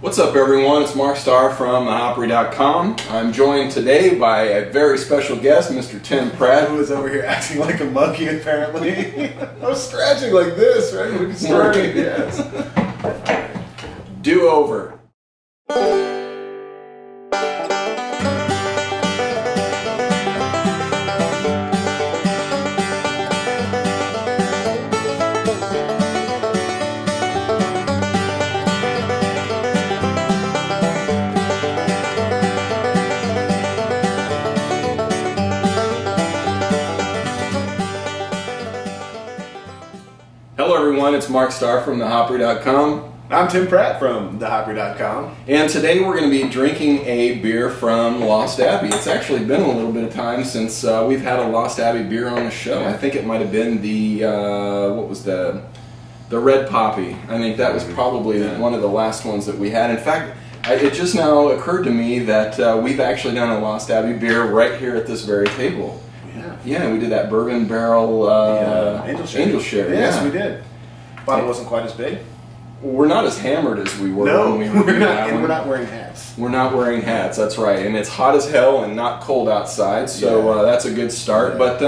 What's up, everyone? It's Mark Starr from Hopry.com. I'm joined today by a very special guest, Mr. Tim Pratt. Who is over here acting like a monkey, apparently. I was scratching like this, right? We started, yes. Do over. Hello everyone, it's Mark Starr from Hopry.com. I'm Tim Pratt from Hopry.com. And today we're going to be drinking a beer from Lost Abbey. It's actually been a little bit of time since we've had a Lost Abbey beer on the show. I think it might have been the, what was the Red Poppy. I think that was probably one of the last ones that we had. In fact, it just now occurred to me that we've actually done a Lost Abbey beer right here at this very table. Yeah, we did that bourbon barrel Angel Share. Yes, we did. Bottle wasn't quite as big. We're not as hammered as we were when we we're not, and we're not wearing hats. We're not wearing hats, that's right. And it's hot as hell and not cold outside, so that's a good start. But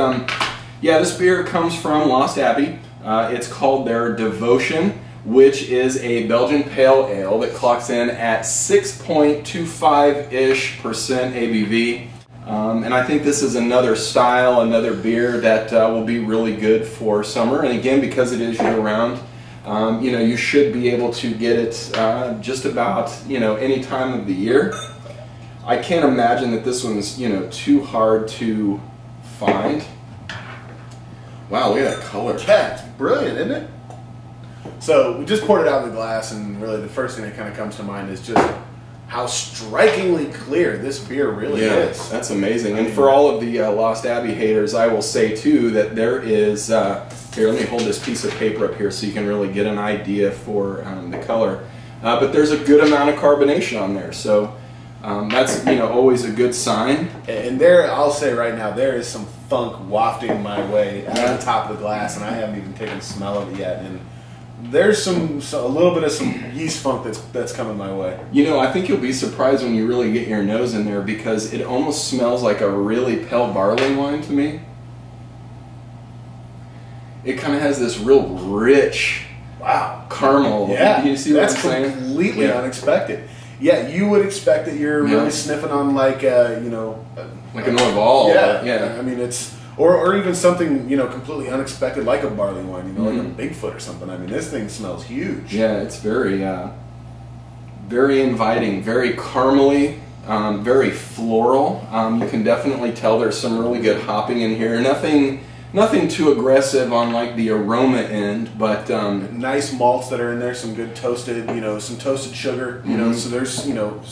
yeah, this beer comes from Lost Abbey. It's called their Devotion, which is a Belgian Pale Ale that clocks in at 6.25-ish% ABV. And I think this is another style, another beer that will be really good for summer. And again, because it is year-round, you know, you should be able to get it just about, you know, any time of the year. I can't imagine that this one's, you know, too hard to find. Wow, look at that color. Yeah, it's brilliant, isn't it? So we just poured it out of the glass, and really the first thing that kind of comes to mind is just how strikingly clear this beer really is. That's amazing. And for all of the Lost Abbey haters, I will say too that there is, here, let me hold this piece of paper up here so you can really get an idea for the color. But there's a good amount of carbonation on there, so that's, you know, always a good sign. And there, I'll say right now, there is some funk wafting my way out of the top of the glass, and I haven't even taken a smell of it yet. And there's a little bit of some yeast funk that's coming my way. You know, I think you'll be surprised when you really get your nose in there, because it almost smells like a really pale barley wine to me. It kind of has this real rich, caramel. Yeah, you see what I'm saying? That's completely unexpected. Yeah, you would expect that you're really sniffing on like you know, like an Orval. Yeah. I mean, it's. Or even something, you know, completely unexpected like a barley wine, you know, like a Bigfoot or something. I mean, this thing smells huge. Yeah, it's very, very inviting, very caramely, very floral. You can definitely tell there's some really good hopping in here. Nothing too aggressive on like the aroma end, but nice malts that are in there. Some good toasted, you know, some toasted sugar. You know, so there's, you know,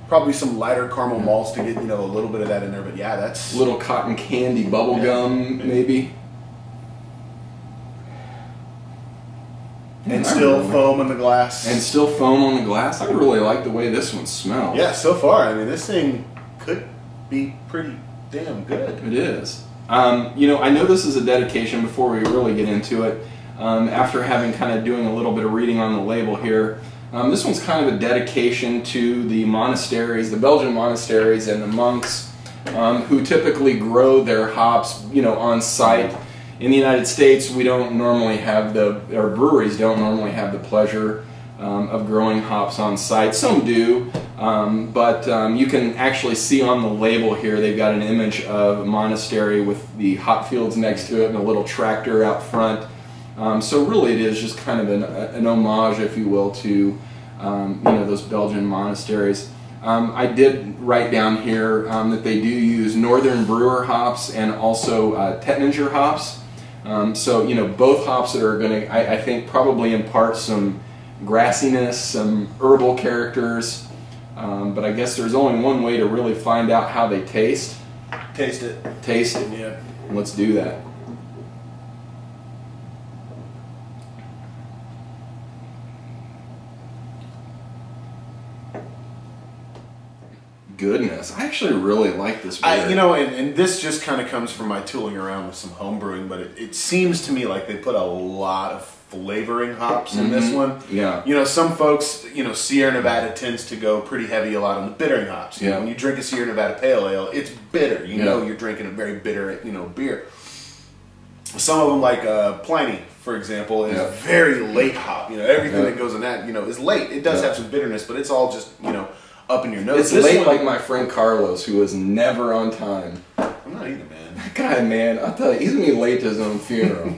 probably some lighter caramel malts to get, you know, a little bit of that in there, but yeah, that's... little cotton candy bubble gum, maybe. And still foam in the glass. And still foam on the glass. I really like the way this one smells. Yeah, so far, I mean, this thing could be pretty damn good. It is. You know, I know this is a dedication before we really get into it. After having kind of doing a little bit of reading on the label here, this one's kind of a dedication to the monasteries, the Belgian monasteries and the monks who typically grow their hops, you know, on site. In the United States, we don't normally have our breweries don't normally have the pleasure of growing hops on site. Some do, but you can actually see on the label here, they've got an image of a monastery with the hop fields next to it and a little tractor out front. So really it is just kind of an homage, if you will, to you know, those Belgian monasteries. I did write down here that they do use Northern Brewer hops and also Tettnanger hops. So, you know, both hops that are going to, I think, probably impart some grassiness, some herbal characters. But I guess there's only one way to really find out how they taste. Taste it. Taste it. Yeah. Let's do that. goodness. I actually really like this beer. You know, and this just kind of comes from my tooling around with some home brewing, but it seems to me like they put a lot of flavoring hops in this one. Yeah. You know, some folks, you know, Sierra Nevada tends to go pretty heavy a lot on the bittering hops. You know, when you drink a Sierra Nevada Pale Ale, it's bitter. You know you're drinking a very bitter, you know, beer. Some of them, like Pliny, for example, is very late hop. You know, everything that goes in that, you know, is late. It does have some bitterness, but it's all just, you know, up in your nose. It's late like my friend Carlos, who is never on time. I'm not either, man. That guy, man, I'll tell you, he's going to be late to his own funeral.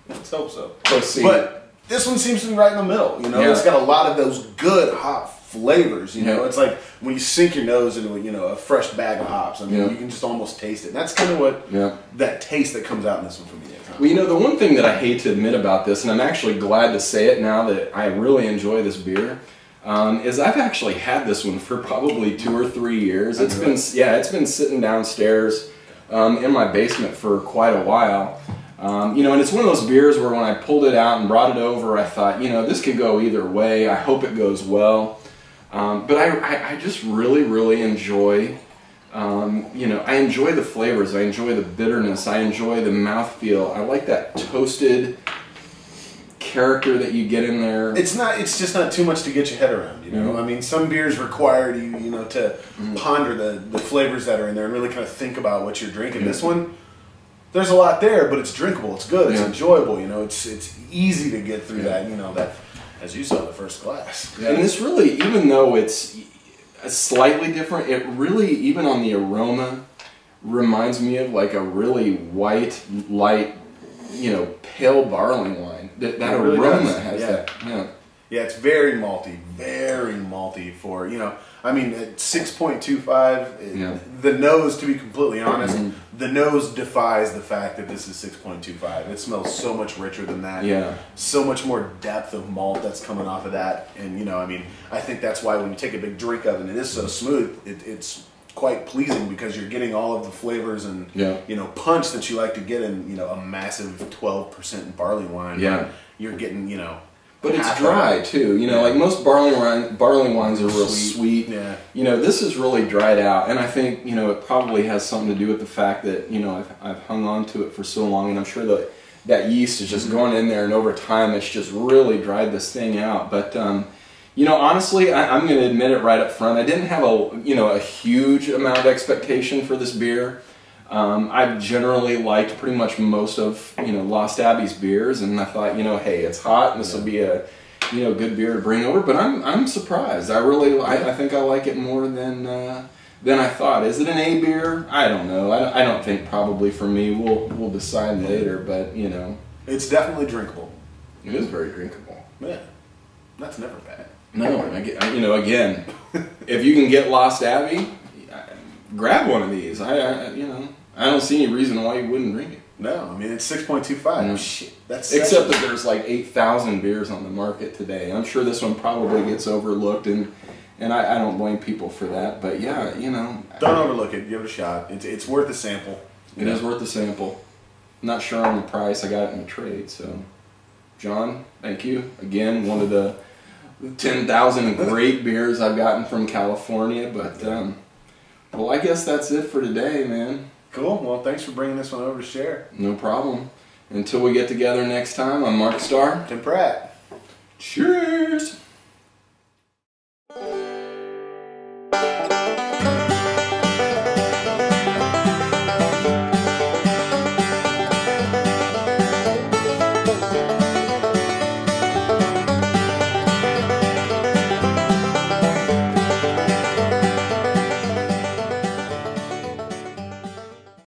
Let's hope so. Proceed. But this one seems to be right in the middle. You know, it's got a lot of those good hop flavors. You know, it's like when you sink your nose into a fresh bag of hops. I mean, you can just almost taste it. And that's kind of what that taste that comes out in this one for me. Well, you know, the one thing that I hate to admit about this, and I'm actually glad to say it now that I really enjoy this beer, is I've actually had this one for probably 2 or 3 years. It's been it's been sitting downstairs in my basement for quite a while. You know, and it's one of those beers where when I pulled it out and brought it over, I thought, you know, this could go either way. I hope it goes well. But I just really, really enjoy, you know, I enjoy the flavors. I enjoy the bitterness. I enjoy the mouthfeel. I like that toasted character that you get in there. It's just not too much to get your head around, you know. I mean, some beers require you know, to ponder the flavors that are in there and really kind of think about what you're drinking. This one, there's a lot there, but it's drinkable. It's good. It's enjoyable. You know, it's easy to get through that. You know, that, as you saw, the first glass. And this really, even though it's slightly different, it really, even on the aroma, reminds me of like a really white, light, you know, pale barley wine. That really aroma has that. Yeah, it's very malty for, you know, I mean, at 6.25, the nose, to be completely honest, the nose defies the fact that this is 6.25. It smells so much richer than that. Yeah. So much more depth of malt that's coming off of that. And, you know, I mean, I think that's why when you take a big drink of it, and it is so smooth, it's quite pleasing because you're getting all of the flavors and, you know, punch that you like to get in, you know, a massive 12% barley wine. Yeah. You're getting, you know, but it's dry too, you know, like most barley wines are real sweet. Yeah. You know, this is really dried out, and I think, you know, it probably has something to do with the fact that, you know, I've hung on to it for so long, and I'm sure that yeast is just going in there, and over time it's just really dried this thing out. But you know, honestly, I'm going to admit it right up front. I didn't have a huge amount of expectation for this beer. I've generally liked pretty much most of, you know, Lost Abbey's beers, and I thought, you know, hey, it's hot, and this will be a, you know, good beer to bring over. But I'm surprised. I think I like it more than I thought. Is it an A beer? I don't know. I don't think probably for me. We'll decide later. But you know, it's definitely drinkable. It is very drinkable. Yeah, that's never bad. No, you know, again, if you can get Lost Abbey, grab one of these. You know, I don't see any reason why you wouldn't drink it. No, I mean, it's 6.25. Shit, that's except that there's like 8,000 beers on the market today. I'm sure this one probably gets overlooked, and I don't blame people for that. But yeah, you know, don't overlook it. Give it a shot. It's worth a sample. It is worth a sample. I'm not sure on the price. I got it in a trade. So, John, thank you again. One of the 10,000 great beers I've gotten from California. But well, I guess that's it for today, man. Cool. Well, thanks for bringing this one over to share. No problem. Until we get together next time, I'm Mark Starr. Tim Pratt. Cheers.